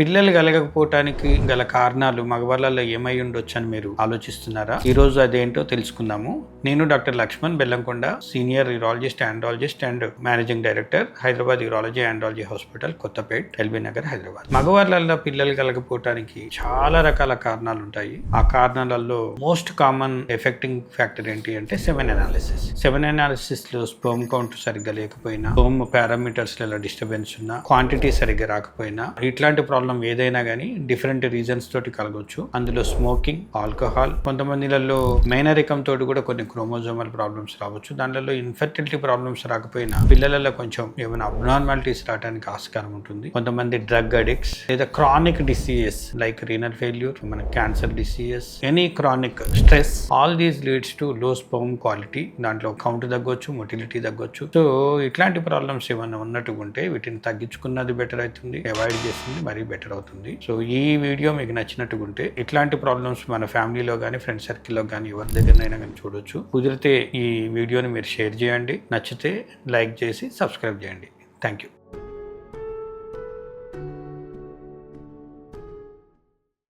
పిల్లలు కలగకపోవటానికి గల కారణాలు మగవాళ్ళలో ఏమై ఉండొచ్చు అని మీరు ఆలోచిస్తున్నారా? ఈ రోజు అదేంటో తెలుసుకుందాము. నేను doctor Lakshman Bellamkonda, senior urologist, andrologist and managing director, Hyderabad urology andrology hospital, Kothapet, LB Nagar, Hyderabad. మగవాళ్ళలో పిల్లలు కలగకపోవటానికి చాలా రకాల కారణాలు ఉంటాయి. ఆ కారణాలలో మోస్ట్ కామన్ ఎఫెక్టింగ్ ఫ్యాక్టర్ ఏంటి అంటే సెమెన్ అనాలిసిస్ లో స్పెర్మ్ కౌంట్ సరిగ్గా లేకపోయినా, స్పెర్మ్ పారామీటర్స్ లలో డిస్టర్బెన్స్ ఉన్నా, క్వాంటిటీ సరిగ్గా రాకపోయినా, ఇట్లాంటి ప్రాబ్లం ఏదైనా కానీ డిఫరెంట్ రీజన్స్ తోటి కలగొచ్చు. అందులో స్మోకింగ్, ఆల్కహాల్, కొంతమందిలలో మేనరికం తోటి కూడా కొన్ని క్రోమోజోమల్ ప్రాబ్లమ్స్ రావచ్చు. దానిలో ఇన్ఫెర్టిలిటీ ప్రాబ్లమ్స్ రాకపోయినా పిల్లలలో కొంచెం ఏమైనా అబ్నార్మాలిటీస్ రావడానికి ఆస్కారం ఉంటుంది. కొంతమంది డ్రగ్ అడిక్ట్స్ లేదా chronic diseases like renal failure, మన cancer diseases, any chronic stress, all these leads to low sperm quality. దాంట్లో కౌంట్ తగ్గొచ్చు, మొటిలిటీ తగ్గొచ్చు. సో ఇట్లాంటి ప్రాబ్లమ్స్ ఏమైనా ఉన్నట్టుగా ఉంటే వీటిని తగ్గించుకున్నది బెటర్ అవుతుంది, అవాయిడ్ చేస్తుంది మరీ బెటర్ అవుతుంది. సో ఈ వీడియో మీకు నచ్చినట్టుగా ఉంటే ఇట్లాంటి ప్రాబ్లమ్స్ మన ఫ్యామిలీలో కానీ ఫ్రెండ్ సర్కిల్లో కానీ ఎవరి దగ్గరైనా కానీ చూడొచ్చు. కుదిరితే ఈ వీడియోని మీరు షేర్ చేయండి, నచ్చితే లైక్ చేసి సబ్స్క్రైబ్ చేయండి. Thank you.